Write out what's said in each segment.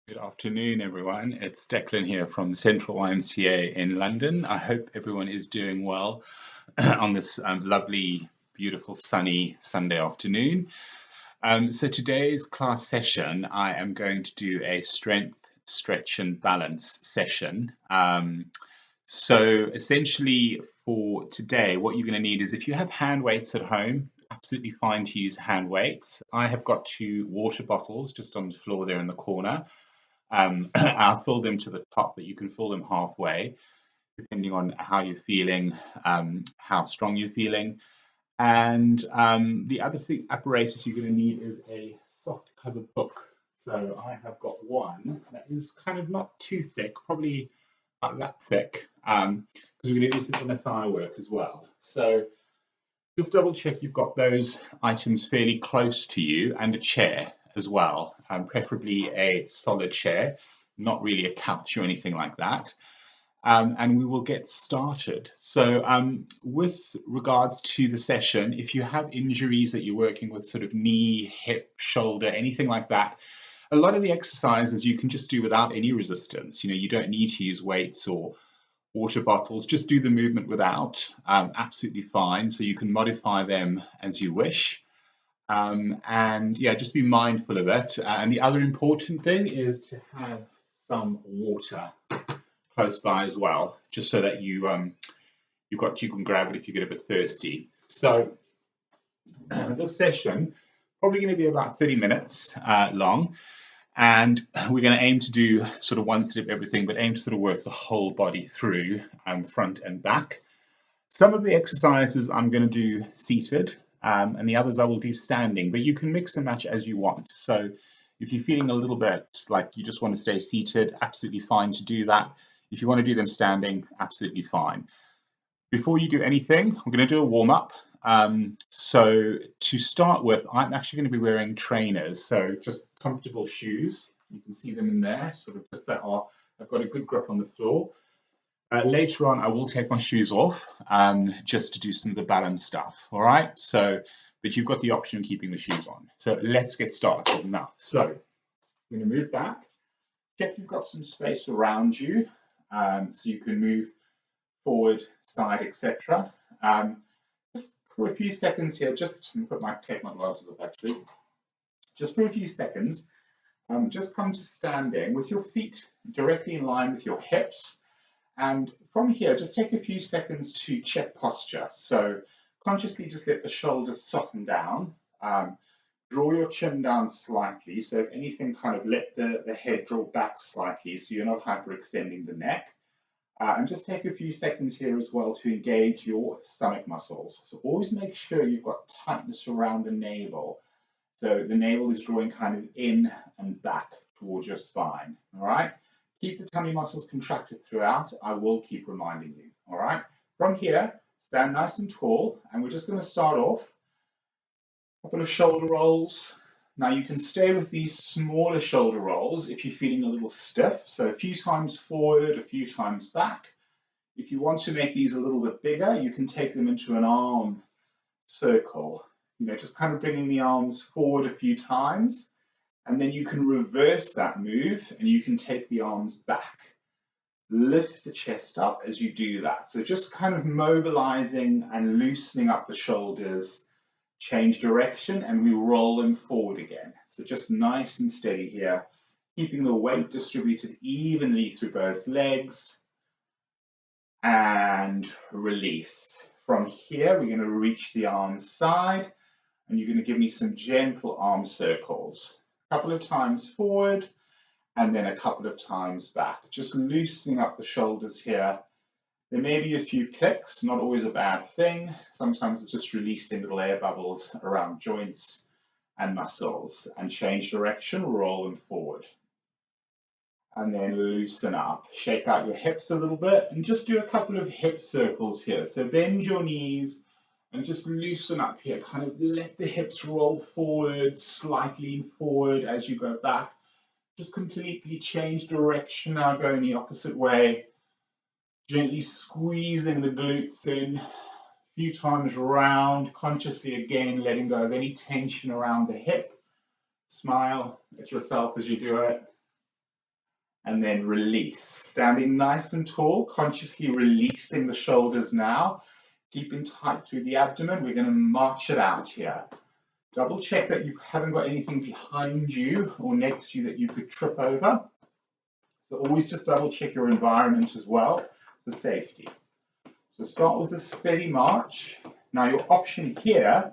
Good afternoon, everyone. It's Declan here from Central YMCA in London. I hope everyone is doing well on this lovely, beautiful, sunny Sunday afternoon. So today's class session, I am going to do a strength, stretch, and balance session. So essentially for today, what you're going to need is if you have hand weights at home, absolutely fine to use hand weights. I have got two water bottles just on the floor there in the corner. I'll fill them to the top, but you can fill them halfway, depending on how you're feeling, how strong you're feeling. And the other thing, apparatus you're going to need is a soft covered book. So I have got one that is kind of not too thick, probably about that thick, because we're going to do some inner thigh work as well. So just double check you've got those items fairly close to you and a chair as well, preferably a solid chair, not really a couch or anything like that. And we will get started. So with regards to the session, if you have injuries that you're working with, sort of knee, hip, shoulder, anything like that, a lot of the exercises you can just do without any resistance. You don't need to use weights or water bottles, just do the movement without, absolutely fine. So you can modify them as you wish. And yeah, just be mindful of it. And the other important thing is to have some water close by as well, just so that you can grab it if you get a bit thirsty. So this session probably going to be about 30 minutes long. And we're going to aim to do sort of one set of everything, but aim to sort of work the whole body through, front and back. Some of the exercises I'm going to do seated, and the others I will do standing, but you can mix and match as you want. So if you're feeling a little bit like you just want to stay seated, absolutely fine to do that. If you want to do them standing, absolutely fine. Before you do anything, I'm going to do a warm-up. So to start with, I'm actually going to be wearing trainers, so just comfortable shoes. You can see them in there, sort of just that I've got a good grip on the floor. Later on, I will take my shoes off just to do some of the balance stuff. All right. So, but you've got the option of keeping the shoes on. So let's get started now. So I'm going to move back. Check you've got some space around you, so you can move forward, side, etc. Just for a few seconds here. Just take my glasses off actually. Just for a few seconds. Just come to standing with your feet directly in line with your hips. And from here, just take a few seconds to check posture. So consciously just let the shoulders soften down. Draw your chin down slightly. So if anything, kind of let the head draw back slightly so you're not hyperextending the neck. And just take a few seconds here as well to engage your stomach muscles. So always make sure you've got tightness around the navel. So the navel is drawing kind of in and back towards your spine. All right. Keep the tummy muscles contracted throughout. I will keep reminding you. All right. From here, stand nice and tall, and we're just going to start off. A couple of shoulder rolls. Now you can stay with these smaller shoulder rolls if you're feeling a little stiff. So a few times forward, a few times back. If you want to make these a little bit bigger, you can take them into an arm circle. Just kind of bringing the arms forward a few times. And then you can reverse that move and you can take the arms back. Lift the chest up as you do that. So just kind of mobilizing and loosening up the shoulders, change direction, and we roll them forward again. So just nice and steady here, keeping the weight distributed evenly through both legs, and release. From here, we're going to reach the arm side, and you're going to give me some gentle arm circles. A couple of times forward, and then a couple of times back. Just loosening up the shoulders here. There may be a few clicks, not always a bad thing. Sometimes it's just releasing little air bubbles around joints and muscles. And change direction, roll them forward. And then loosen up. Shake out your hips a little bit and just do a couple of hip circles here. So bend your knees and just loosen up here. Kind of let the hips roll forward, slightly forward as you go back. Just completely change direction now, going the opposite way. Gently squeezing the glutes in, a few times round, consciously again letting go of any tension around the hip. Smile at yourself as you do it. and then release. Standing nice and tall, consciously releasing the shoulders now, keeping tight through the abdomen. We're going to march it out here. Double check that you haven't got anything behind you or next to you that you could trip over. So always just double check your environment as well for safety. So start with a steady march. Now your option here,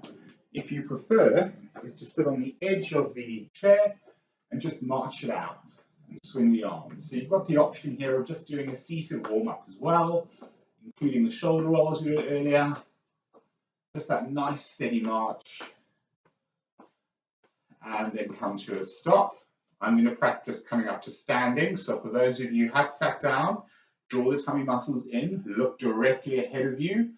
if you prefer, is to sit on the edge of the chair and just march it out and swing the arms. So you've got the option here of just doing a seated warm-up as well, including the shoulder rolls we did earlier. Just that nice steady march. And then come to a stop. I'm going to practice coming up to standing. So for those of you who have sat down, draw the tummy muscles in, look directly ahead of you,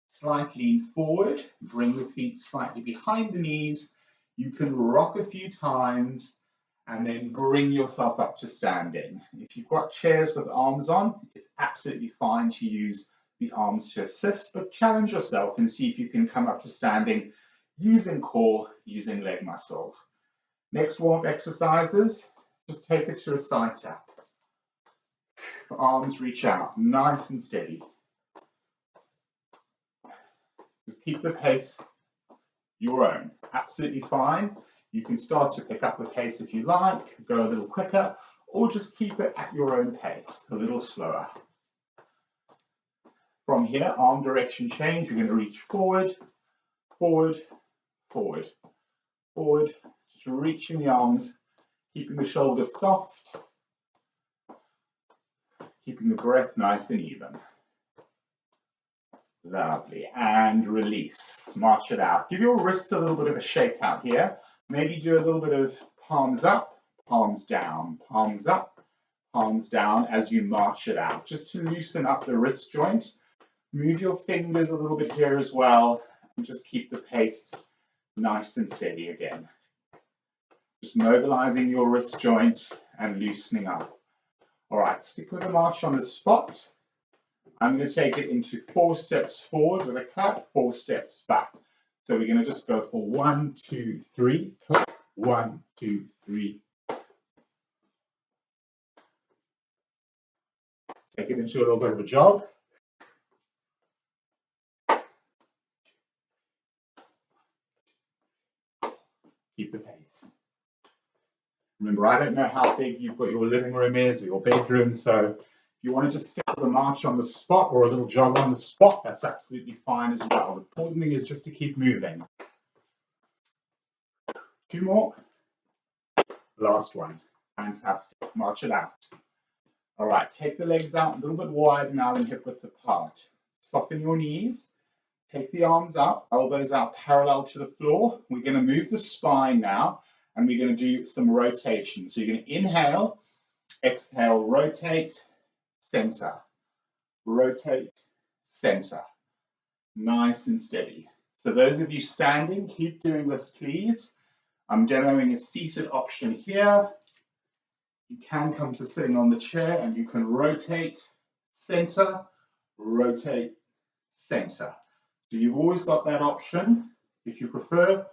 slightly lean forward, bring the feet slightly behind the knees. You can rock a few times and then bring yourself up to standing. If you've got chairs with arms on, it's absolutely fine to use the arms to assist, but challenge yourself and see if you can come up to standing using core, using leg muscles. Next warm-up exercises, just take it to a side tap. Arms reach out, nice and steady. Just keep the pace your own, absolutely fine. You can start to pick up the pace if you like, go a little quicker, or just keep it at your own pace, a little slower. From here, arm direction change, we're going to reach forward, forward, forward, forward. Just reaching the arms, keeping the shoulders soft, keeping the breath nice and even. Lovely. And release. March it out. Give your wrists a little bit of a shake out here. Maybe do a little bit of palms up, palms down, palms up, palms down as you march it out. Just to loosen up the wrist joint. Move your fingers a little bit here as well. And just keep the pace nice and steady again. Just mobilizing your wrist joint and loosening up. All right, stick with the march on the spot. I'm going to take it into 4 steps forward with a clap, 4 steps back. So we're going to just go for 1, 2, 3, clap, 1, 2, 3. Take it into a little bit of a jog. Keep the pace. Remember, I don't know how big you've got your living room is or your bedroom, so if you want to just stick with the march on the spot or a little jog on the spot, that's absolutely fine as well. The important thing is just to keep moving. 2 more. Last one. Fantastic. March it out. All right, take the legs out a little bit wide now and hip width apart. Soften your knees. Take the arms up, elbows out parallel to the floor. We're going to move the spine now, and we're going to do some rotation. So you're going to inhale, exhale, rotate, center. Rotate, center. Nice and steady. So those of you standing, keep doing this, please. I'm demoing a seated option here. You can come to sitting on the chair, and you can rotate, center, rotate, center. So you've always got that option, if you prefer,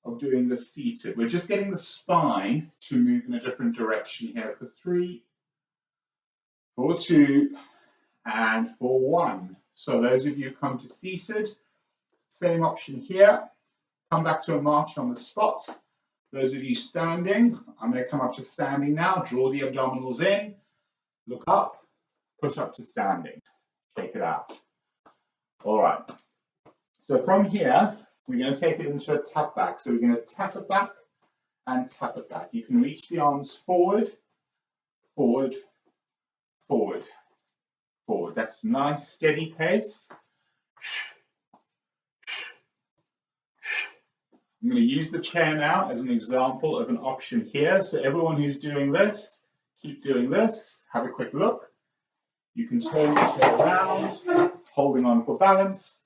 of doing the seated. We're just getting the spine to move in a different direction here for 3, for 2, and for 1. So those of you who come to seated, same option here. Come back to a march on the spot. Those of you standing, I'm going to come up to standing now. Draw the abdominals in, look up, push up to standing. Take it out. All right. So from here, we're going to take it into a tap back. So we're going to tap it back and tap it back. You can reach the arms forward, forward, forward, forward. That's nice, steady pace. I'm going to use the chair now as an example of an option here. So everyone who's doing this, keep doing this. Have a quick look. You can turn the chair around, holding on for balance.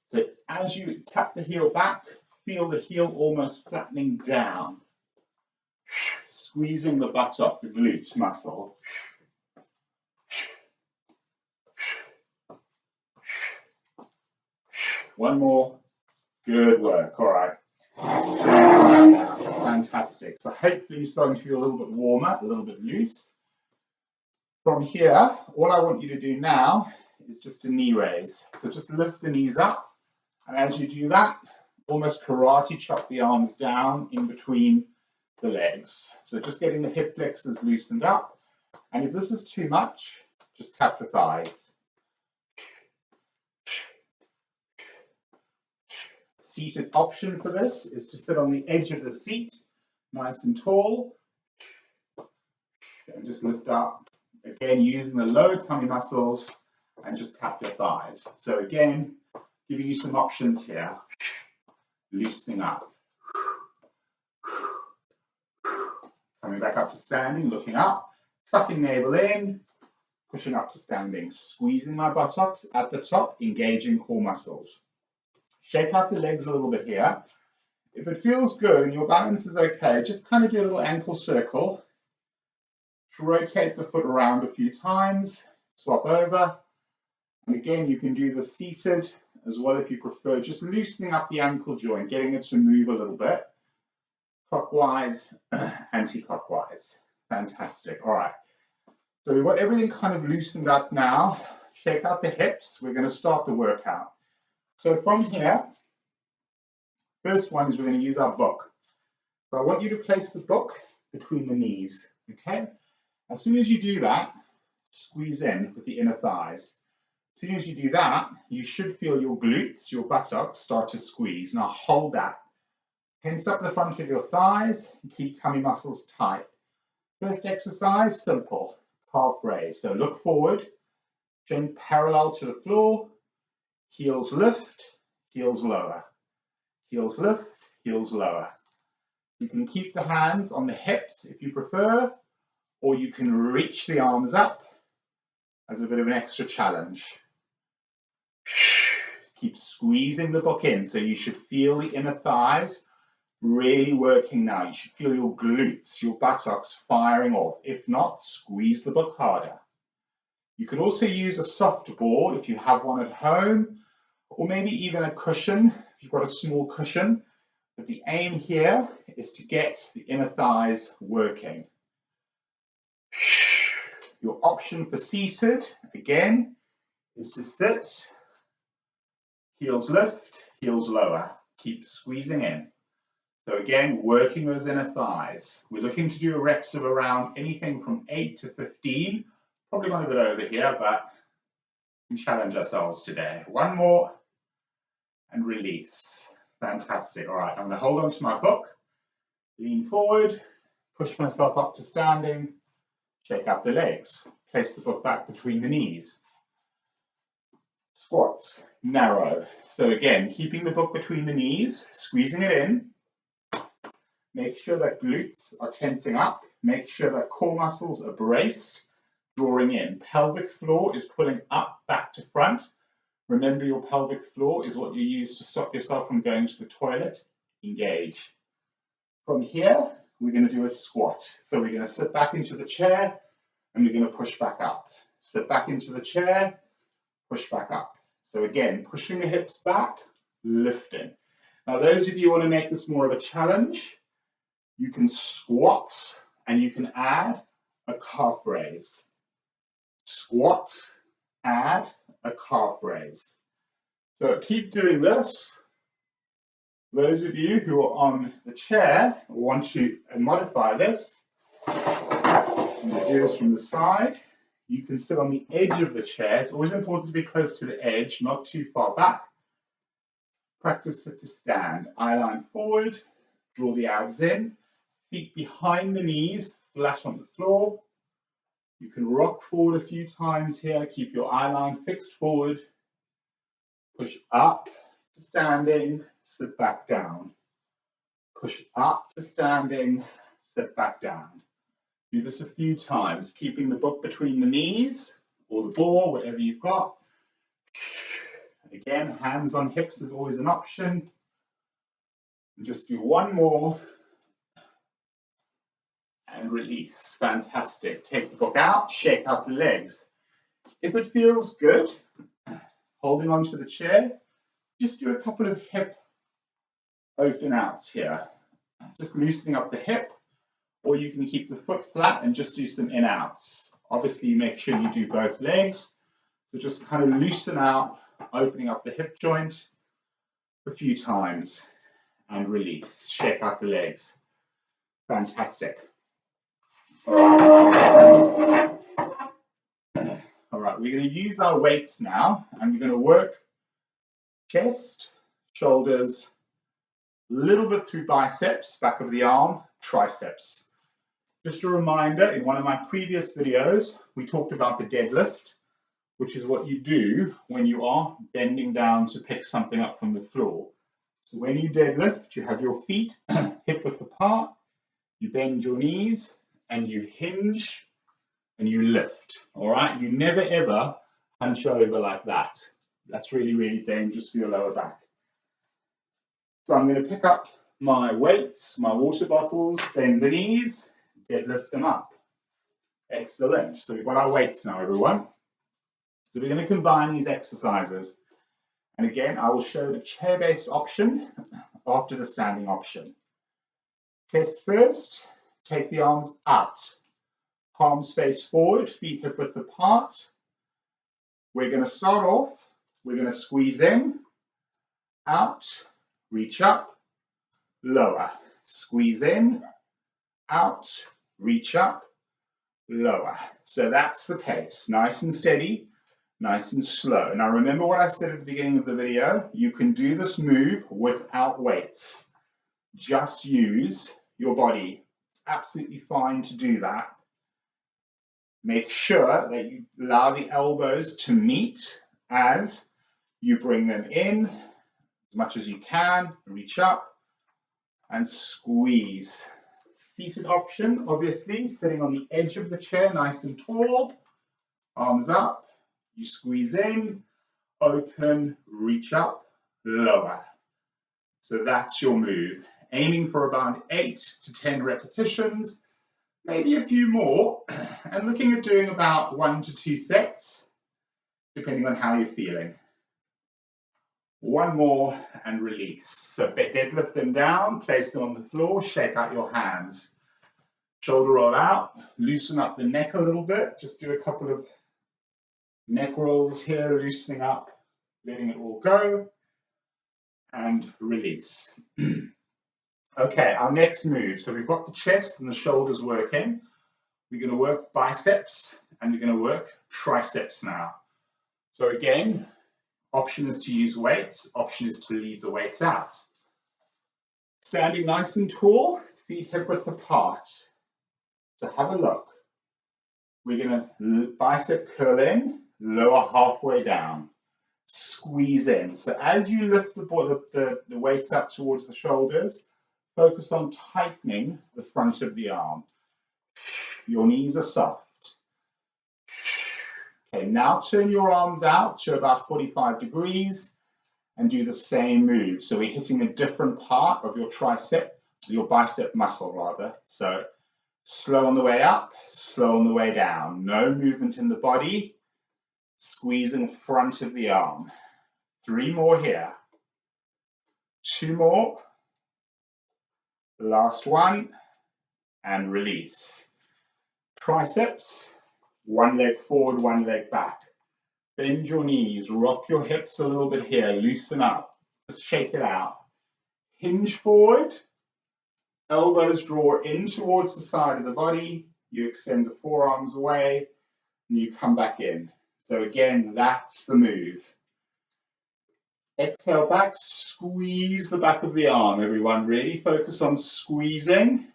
So as you tap the heel back, feel the heel almost flattening down, squeezing the buttock, the glute muscle. One more. Good work. All right. Fantastic. So hopefully you're starting to feel a little bit warmer, a little bit loose. From here, all I want you to do now is just a knee raise. So just lift the knees up, and as you do that, almost karate chop the arms down in between the legs. So just getting the hip flexors loosened up, and if this is too much, just tap the thighs. Seated option for this is to sit on the edge of the seat, nice and tall, and just lift up. Again, using the lower tummy muscles and just tap your thighs. So again, giving you some options here. Loosening up. Coming back up to standing, looking up, sucking navel in, pushing up to standing, squeezing my buttocks at the top, engaging core muscles. Shake out the legs a little bit here. If it feels good and your balance is okay, just kind of do a little ankle circle. Rotate the foot around a few times, swap over, and again you can do this seated as well if you prefer, just loosening up the ankle joint, getting it to move a little bit, clockwise, anti-clockwise. Fantastic. All right, so we've got everything kind of loosened up now. Shake out the hips. We're going to start the workout. So from here, first one is we're going to use our book. So I want you to place the book between the knees, okay? As soon as you do that, squeeze in with the inner thighs. As soon as you do that, you should feel your glutes, your buttocks start to squeeze. Now hold that. Tense up the front of your thighs and keep tummy muscles tight. First exercise, simple, calf raise. So look forward, chin parallel to the floor, heels lift, heels lower. Heels lift, heels lower. You can keep the hands on the hips if you prefer, or you can reach the arms up as a bit of an extra challenge. Keep squeezing the book in, so you should feel the inner thighs really working now. You should feel your glutes, your buttocks firing off. If not, squeeze the book harder. You can also use a soft ball if you have one at home, or maybe even a cushion if you've got a small cushion. But the aim here is to get the inner thighs working. Your option for seated, again, is to sit, heels lift, heels lower. Keep squeezing in. So again, working those inner thighs. We're looking to do reps of around anything from 8 to 15. Probably gone a bit over here, but we can challenge ourselves today. One more, and release. Fantastic. All right, I'm going to hold on to my book, lean forward, push myself up to standing, shake out the legs, place the book back between the knees. Squats, narrow. So again, keeping the book between the knees, squeezing it in. Make sure that glutes are tensing up. Make sure that core muscles are braced, drawing in. Pelvic floor is pulling up, back to front. Remember, your pelvic floor is what you use to stop yourself from going to the toilet. Engage. From here, we're going to do a squat. So we're going to sit back into the chair and we're going to push back up. Sit back into the chair, push back up. So again, pushing the hips back, lifting. Now, those of you who want to make this more of a challenge, you can squat and you can add a calf raise. Squat, add a calf raise. So keep doing this. Those of you who are on the chair want to modify this. I'm going to do this from the side. You can sit on the edge of the chair. It's always important to be close to the edge, not too far back. Practice it to stand. Eye line forward, draw the abs in, feet behind the knees, flat on the floor. You can rock forward a few times here, keep your eye line fixed forward. Push up to standing, sit back down. Push up to standing, sit back down. Do this a few times, keeping the book between the knees or the ball, whatever you've got. Again, hands on hips is always an option. And just do one more and release. Fantastic. Take the book out, shake out the legs. If it feels good, holding onto the chair, just do a couple of hip open outs here. Just loosening up the hip, or you can keep the foot flat and just do some in outs. Obviously, make sure you do both legs. So just kind of loosen out, opening up the hip joint a few times and release. Shake out the legs. Fantastic. All right, we're going to use our weights now, and we're going to work chest, shoulders, a little bit through biceps, back of the arm, triceps. Just a reminder, in one of my previous videos, we talked about the deadlift, which is what you do when you are bending down to pick something up from the floor. So when you deadlift, you have your feet hip width apart, you bend your knees, and you hinge, and you lift, all right? You never, ever hunch over like that. That's really, really dangerous for your lower back. So I'm going to pick up my weights, my water bottles, bend the knees, deadlift them up. Excellent. So we've got our weights now, everyone. So we're going to combine these exercises. And again, I will show the chair-based option after the standing option. Chest first, take the arms out. Palms face forward, feet hip width apart. We're going to start off, we're going to squeeze in, out, reach up, lower. Squeeze in, out, reach up, lower. So that's the pace, nice and steady, nice and slow. Now remember what I said at the beginning of the video, you can do this move without weights. Just use your body. It's absolutely fine to do that. Make sure that you allow the elbows to meet as you bring them in as much as you can, reach up and squeeze. Seated option, obviously, sitting on the edge of the chair, nice and tall, arms up, you squeeze in, open, reach up, lower. So that's your move. Aiming for about 8 to 10 repetitions, maybe a few more, and looking at doing about 1 to 2 sets, depending on how you're feeling. One more and release. So deadlift them down, place them on the floor, shake out your hands. Shoulder roll out, loosen up the neck a little bit. Just do a couple of neck rolls here, loosening up, letting it all go, and release. Okay, our next move. So we've got the chest and the shoulders working. We're going to work biceps and we're going to work triceps now. So again, option is to use weights, option is to leave the weights out. Standing nice and tall, feet hip width apart. So have a look. We're going to bicep curl in, lower halfway down. Squeeze in. So as you lift the weights up towards the shoulders, focus on tightening the front of the arm. Your knees are soft. Okay, now turn your arms out to about 45 degrees and do the same move. So we're hitting a different part of your tricep, your bicep muscle rather. So slow on the way up, slow on the way down. No movement in the body. Squeezing front of the arm. 3 more here. 2 more. Last one. And release. Triceps. 1 leg forward, 1 leg back. Bend your knees, rock your hips a little bit here, loosen up. Just shake it out. Hinge forward. Elbows draw in towards the side of the body. You extend the forearms away and you come back in. So again, that's the move. Exhale back, squeeze the back of the arm, everyone. Really focus on squeezing.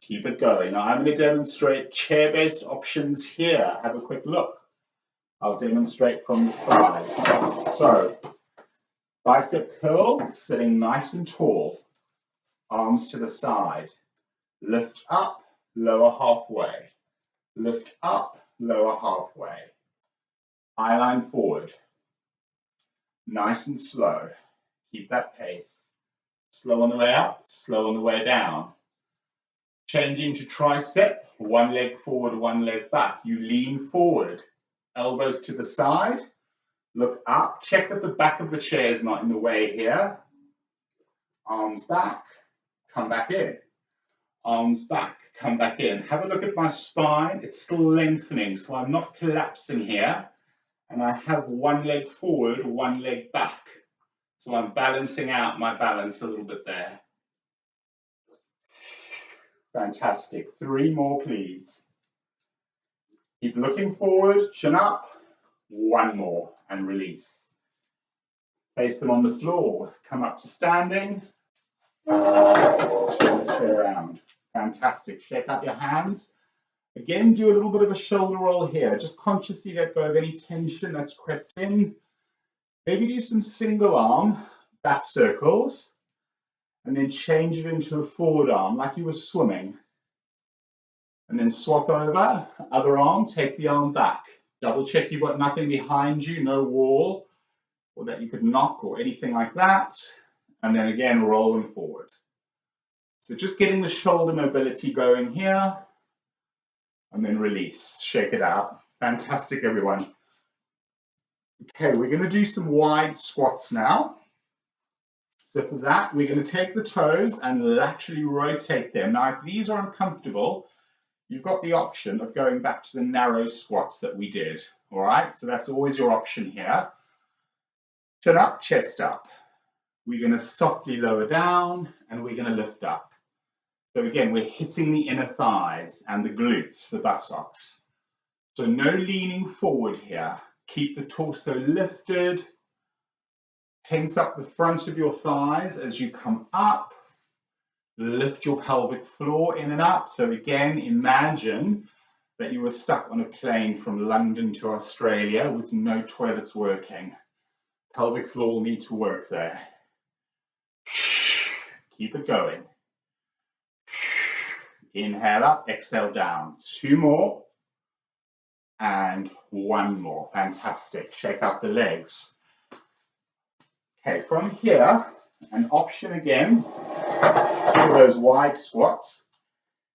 Keep it going. Now I'm going to demonstrate chair-based options here. Have a quick look. I'll demonstrate from the side. So, bicep curl, sitting nice and tall. Arms to the side. Lift up, lower halfway. Lift up, lower halfway. Eye line forward. Nice and slow. Keep that pace. Slow on the way up, slow on the way down. Changing to tricep, 1 leg forward, 1 leg back. You lean forward Elbows to the side. Look up. Check that the back of the chair is not in the way here. Arms back. Come back in. Arms back. Come back in. Have a look at my spine. It's still lengthening, so I'm not collapsing here. And I have one leg forward, one leg back. So I'm balancing out my balance a little bit there. Fantastic. 3 more, please. Keep looking forward, chin up. 1 more and release. Place them on the floor. Come up to standing. Turn the chair around. Fantastic. Shake out your hands. Again, do a little bit of a shoulder roll here. Just consciously let go of any tension that's crept in. Maybe do some single arm back circles and then change it into a forward arm like you were swimming. And then swap over, other arm, take the arm back. Double check you've got nothing behind you, no wall, or that you could knock or anything like that. And then again, roll them forward. So just getting the shoulder mobility going here. And then release, shake it out. Fantastic, everyone. Okay, we're going to do some wide squats now. So for that, we're going to take the toes and laterally rotate them. Now, if these are uncomfortable, you've got the option of going back to the narrow squats that we did. All right, so that's always your option here. Chin up, chest up. We're going to softly lower down and we're going to lift up. So again, we're hitting the inner thighs and the glutes, the buttocks. So no leaning forward here. Keep the torso lifted. Tense up the front of your thighs as you come up. Lift your pelvic floor in and up. So again, imagine that you were stuck on a plane from London to Australia with no toilets working. Pelvic floor will need to work there. Keep it going. Inhale up, exhale down. 2 more. And 1 more. Fantastic. Shake out the legs. Okay, from here, an option again for those wide squats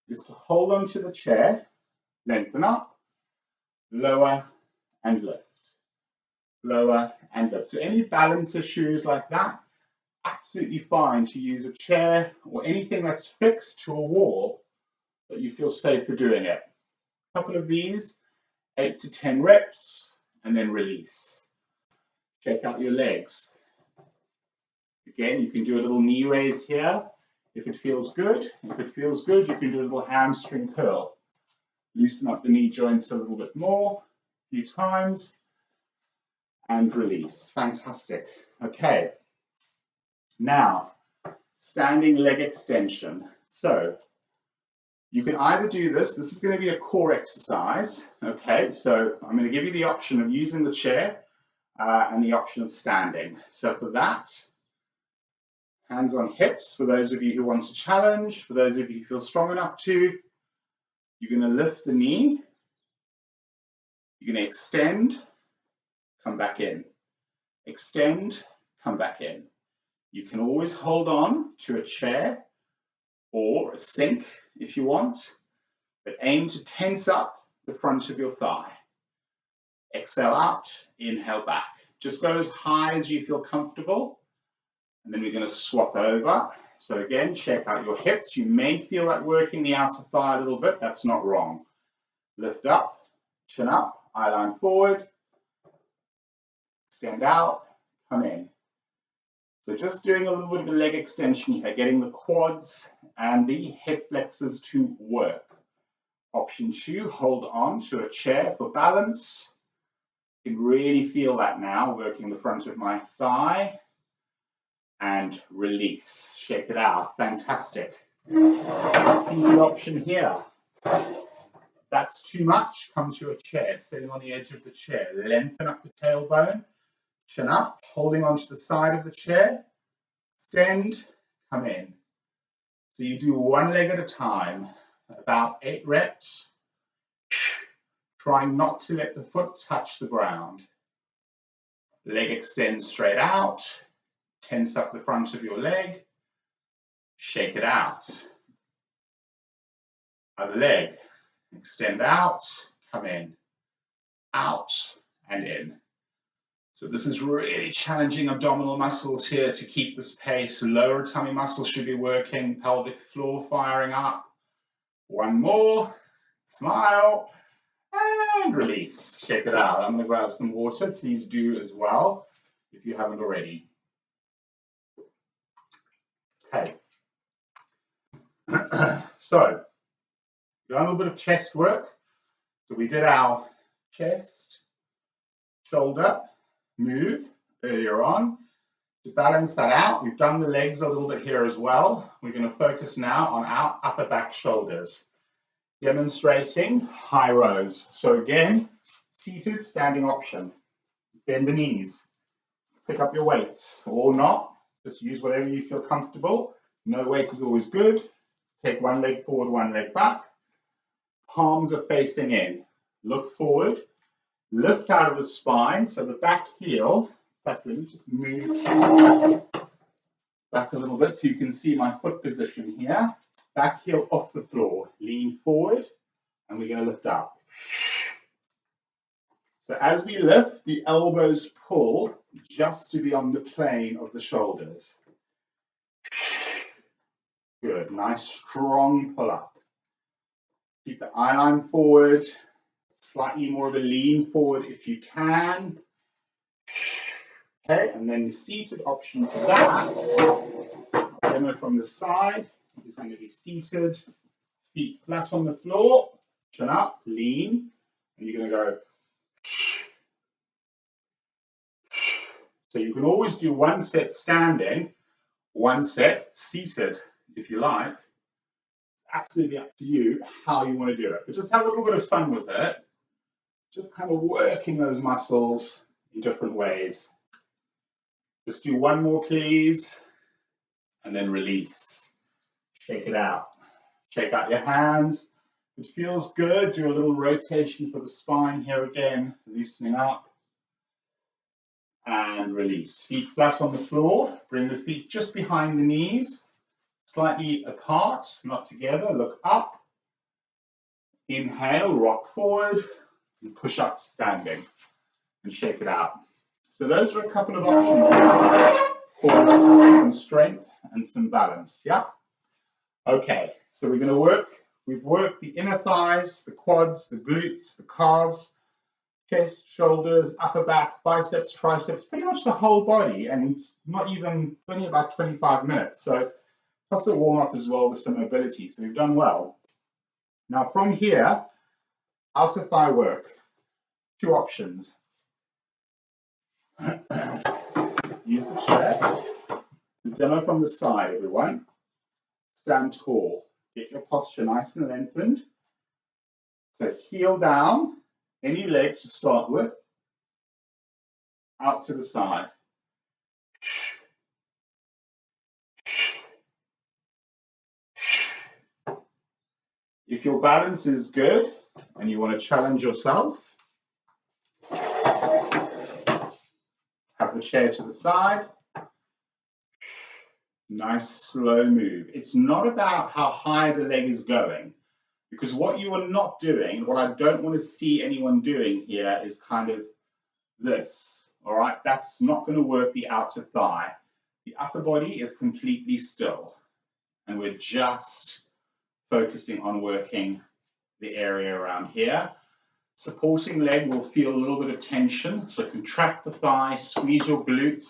is to hold onto the chair, lengthen up, lower and lift. Lower and lift. So any balance issues like that, absolutely fine to use a chair or anything that's fixed to a wall that you feel safer doing it. A couple of these, 8 to 10 reps, and then release. Check out your legs. Again, you can do a little knee raise here if it feels good. If it feels good, you can do a little hamstring curl. Loosen up the knee joints a little bit more, a few times, and release. Fantastic. Okay. Now, standing leg extension. So, you can either do this is going to be a core exercise, okay? So I'm going to give you the option of using the chair and the option of standing. So for that, hands on hips, for those of you who want to challenge, for those of you who feel strong enough to, you're going to lift the knee, you're going to extend, come back in. Extend, come back in. You can always hold on to a chair or a sink if you want, but aim to tense up the front of your thigh. Exhale out, inhale back. Just go as high as you feel comfortable, and then we're going to swap over. So again, check out your hips. You may feel like working the outer thigh a little bit. That's not wrong. Lift up, chin up, eye line forward, extend out, come in. So just doing a little bit of a leg extension here, getting the quads and the hip flexors to work. Option 2, hold on to a chair for balance. You can really feel that now, working the front of my thigh. And release, shake it out, fantastic. Seated option here. That's too much, come to a chair, sitting on the edge of the chair. Lengthen up the tailbone, chin up, holding onto the side of the chair. Extend, come in. So you do one leg at a time, about 8 reps. Trying not to let the foot touch the ground. Leg extends straight out. Tense up the front of your leg. Shake it out. Other leg. Extend out. Come in. Out. and in. So this is really challenging abdominal muscles here to keep this pace. Lower tummy muscles should be working, pelvic floor firing up. One more, smile, and release. Check it out. I'm going to grab some water. Please do as well if you haven't already. Okay. So, we've done a little bit of chest work. So we did our chest, shoulder move earlier on. To balance that out, we've done the legs a little bit here as well. We're going to focus now on our upper back shoulders, demonstrating high rows. So again, seated standing option. Bend the knees, pick up your weights or not, just use whatever you feel comfortable. No weight is always good. Take one leg forward, one leg back. Palms are facing in. Look forward. Lift out of the spine. So the back heel, let me just move back a little bit so you can see my foot position here. Back heel off the floor. Lean forward and we're going to lift up. So as we lift, the elbows pull just to be on the plane of the shoulders. Good, nice strong pull up. Keep the eye line forward, slightly more of a lean forward if you can. Okay, and then the seated option for that, demo from the side, is going to be seated, feet flat on the floor, chin up, lean, and you're going to go. So you can always do one set standing, one set seated, if you like. It's absolutely up to you how you want to do it. But just have a little bit of fun with it. Just kind of working those muscles in different ways. Just do one more, please. And then release. Shake it out. Shake out your hands. If it feels good, do a little rotation for the spine here again, loosening up. And release. Feet flat on the floor. Bring the feet just behind the knees. Slightly apart, not together. Look up. Inhale, rock forward. And push up to standing. And shake it out. So those are a couple of options now for some strength and some balance. Yeah? Okay, so we're going to work. We've worked the inner thighs, the quads, the glutes, the calves, chest, shoulders, upper back, biceps, triceps, pretty much the whole body, and it's only about 25 minutes. So plus a warm-up as well with some mobility. So we've done well. Now from here, outer thigh work. Two options. Use the chair. The demo from the side, everyone. Stand tall. Get your posture nice and lengthened. So heel down. Any leg to start with, out to the side. If your balance is good and you want to challenge yourself, have the chair to the side. Nice slow move. It's not about how high the leg is going. Because what you are not doing, what I don't want to see anyone doing here is kind of this, all right? That's not going to work the outer thigh. The upper body is completely still. And we're just focusing on working the area around here. Supporting leg will feel a little bit of tension. So contract the thigh, squeeze your glute.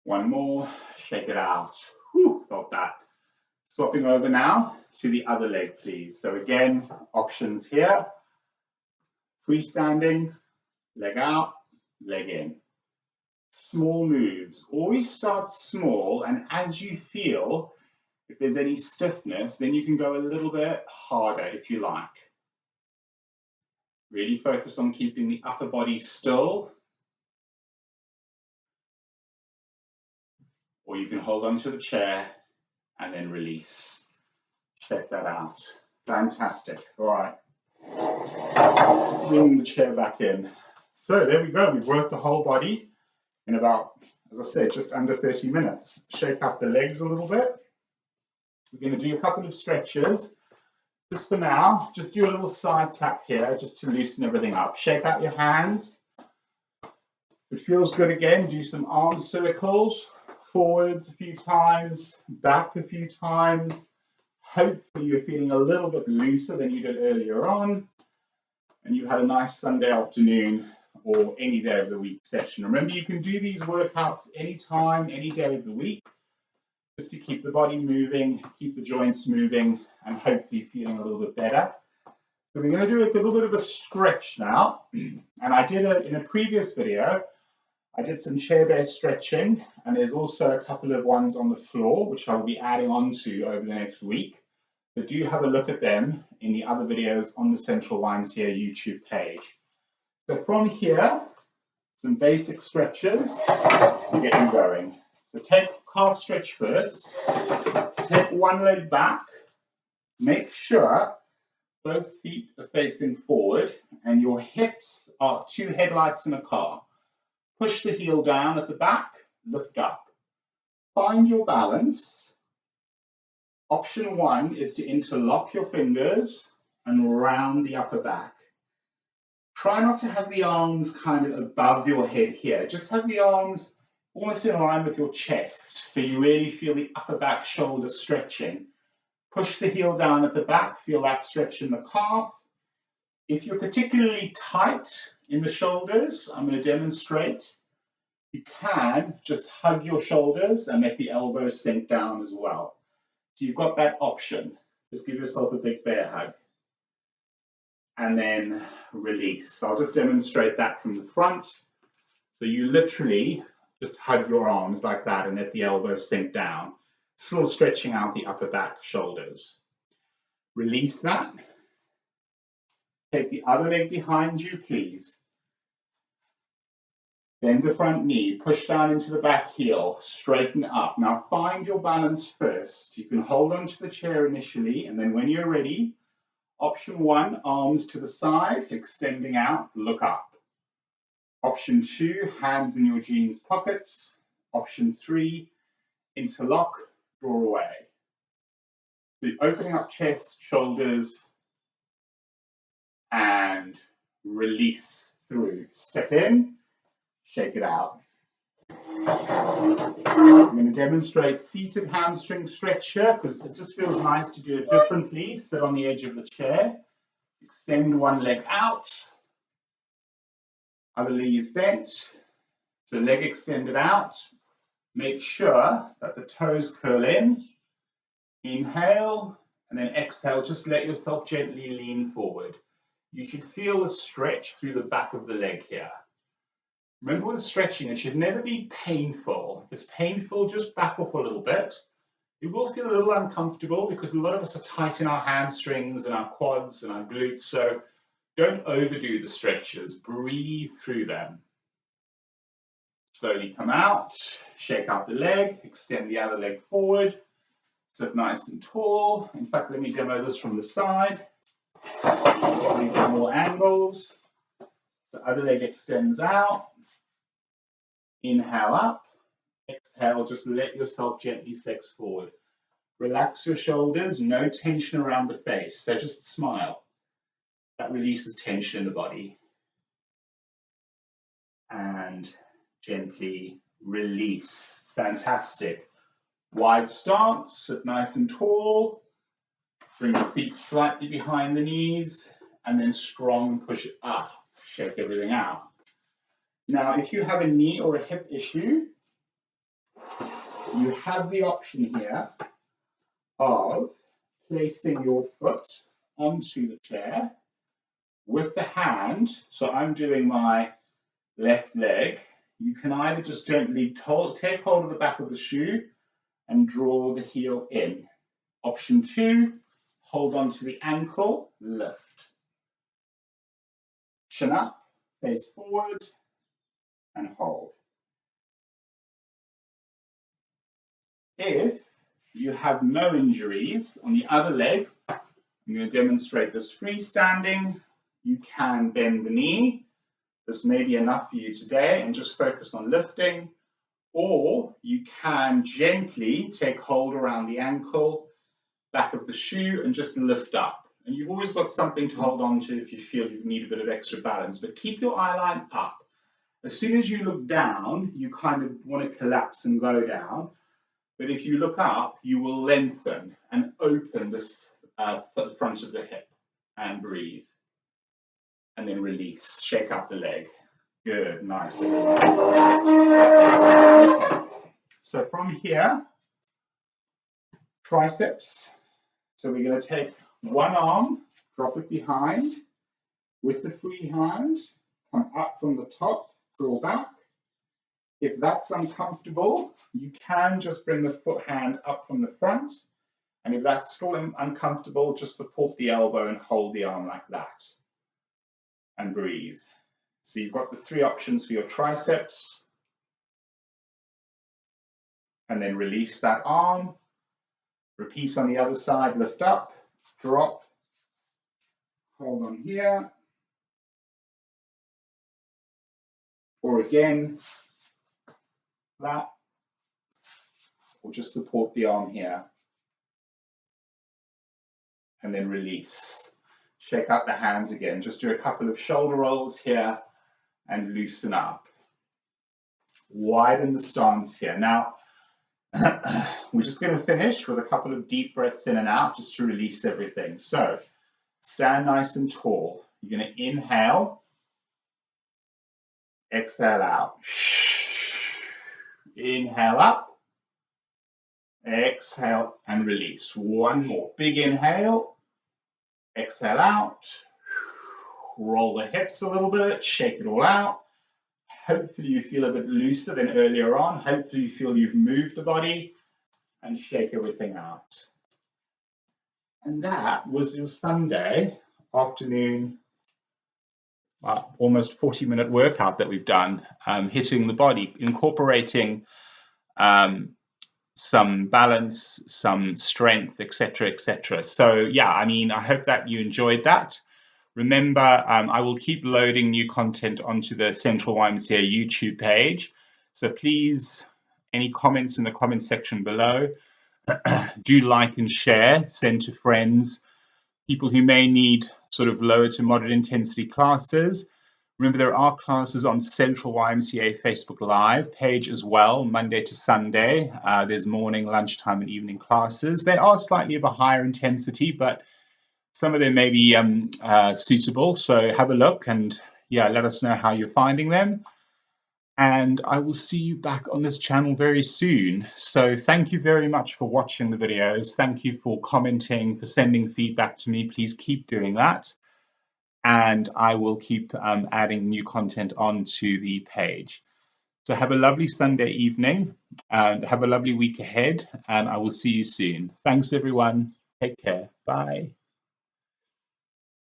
One more, shake it out. Whew, felt that. Swapping over now to the other leg, please. So again, options here. Freestanding, leg out, leg in. Small moves. Always start small, and as you feel, if there's any stiffness, then you can go a little bit harder if you like. Really focus on keeping the upper body still. Or you can hold onto the chair and then release. Check that out. Fantastic. All right. Bring the chair back in. So there we go. We've worked the whole body in about, as I said, just under 30 minutes. Shake up the legs a little bit. We're going to do a couple of stretches. Just for now, just do a little side tap here just to loosen everything up. Shake out your hands. If it feels good again, do some arm circles, forwards a few times, back a few times. Hopefully you're feeling a little bit looser than you did earlier on, and you had a nice Sunday afternoon or any day of the week session. Remember, you can do these workouts anytime, any day of the week, just to keep the body moving, keep the joints moving, and hopefully feeling a little bit better. So we're going to do a little bit of a stretch now. And I did in a previous video, I did some chair-based stretching, and there's also a couple of ones on the floor, which I will be adding on to over the next week. So do have a look at them in the other videos on the Central YMCA YouTube page. So from here, some basic stretches to get you going. So take calf stretch first. Take one leg back. Make sure both feet are facing forward and your hips are 2 headlights in a car. Push the heel down at the back, lift up. Find your balance. Option 1 is to interlock your fingers and round the upper back. Try not to have the arms kind of above your head here. Just have the arms almost in line with your chest, so you really feel the upper back shoulder stretching. Push the heel down at the back, feel that stretch in the calf. If you're particularly tight in the shoulders, I'm going to demonstrate. You can just hug your shoulders and let the elbows sink down as well. So you've got that option. Just give yourself a big bear hug. And then release. I'll just demonstrate that from the front. So you literally just hug your arms like that and let the elbows sink down, still stretching out the upper back, shoulders. Release that. Take the other leg behind you, please. Bend the front knee, push down into the back heel, straighten up. Now find your balance first. You can hold onto the chair initially, and then when you're ready, option 1, arms to the side, extending out, look up. Option 2, hands in your jeans pockets. Option 3, interlock, draw away. So opening up chest, shoulders, and release through. Step in, shake it out. I'm going to demonstrate seated hamstring stretch here because it just feels nice to do it differently. Sit on the edge of the chair. Extend one leg out. Other leg is bent. So leg extended out. Make sure that the toes curl in. Inhale and then exhale. Just let yourself gently lean forward. You should feel the stretch through the back of the leg here. Remember with stretching, it should never be painful. If it's painful, just back off a little bit. You will feel a little uncomfortable because a lot of us are tight in our hamstrings and our quads and our glutes. So don't overdo the stretches. Breathe through them. Slowly come out, shake out the leg, extend the other leg forward. Sit nice and tall. In fact, let me demo this from the side. Let me get more angles. The other leg extends out. Inhale up. Exhale, just let yourself gently flex forward. Relax your shoulders, no tension around the face. So just smile. That releases tension in the body. And gently release. Fantastic. Wide stance, sit nice and tall. Bring your feet slightly behind the knees and then strong push it up. Shake everything out. Now, if you have a knee or a hip issue, you have the option here of placing your foot onto the chair with the hand. So I'm doing my left leg. You can either just gently take hold of the back of the shoe and draw the heel in. Option 2, hold on to the ankle, lift. Chin up, face forward, and hold. If you have no injuries on the other leg, I'm going to demonstrate this freestanding. You can bend the knee. This may be enough for you today and just focus on lifting. Or you can gently take hold around the ankle, back of the shoe, and just lift up. And you've always got something to hold on to if you feel you need a bit of extra balance, but keep your eye line up. As soon as you look down, you kind of want to collapse and go down. But if you look up, you will lengthen and open this front of the hip and breathe. And then release, shake out the leg. Good, nice. Okay. So from here, triceps. So we're going to take one arm, drop it behind with the free hand, come up from the top, draw back. If that's uncomfortable, you can just bring the foot hand up from the front. And if that's still uncomfortable, just support the elbow and hold the arm like that. And breathe. So you've got the three options for your triceps. And then release that arm. Repeat on the other side, lift up, drop, hold on here. Or again, that. Or just support the arm here. And then release. Shake out the hands again. Just do a couple of shoulder rolls here and loosen up. Widen the stance here. Now, we're just going to finish with a couple of deep breaths in and out just to release everything. So, stand nice and tall. You're going to inhale, exhale out. Inhale up, exhale and release. One more. Big inhale, exhale out. Roll the hips a little bit, shake it all out. Hopefully you feel a bit looser than earlier on. Hopefully you feel you've moved the body and shake everything out. And that was your Sunday afternoon, almost 40-minute workout that we've done, hitting the body, incorporating some balance, some strength, etc., etc. So yeah, I mean, I hope that you enjoyed that. Remember, I will keep loading new content onto the Central YMCA YouTube page. So please, any comments in the comment section below, do like and share, send to friends, people who may need sort of lower to moderate intensity classes. Remember, there are classes on Central YMCA Facebook Live page as well, Monday to Sunday. There's morning, lunchtime, and evening classes. They are slightly of a higher intensity, but some of them may be suitable. So have a look and yeah, let us know how you're finding them. And I will see you back on this channel very soon. So thank you very much for watching the videos. Thank you for commenting, for sending feedback to me. Please keep doing that. And I will keep adding new content onto the page. So have a lovely Sunday evening and have a lovely week ahead. And I will see you soon. Thanks, everyone. Take care. Bye.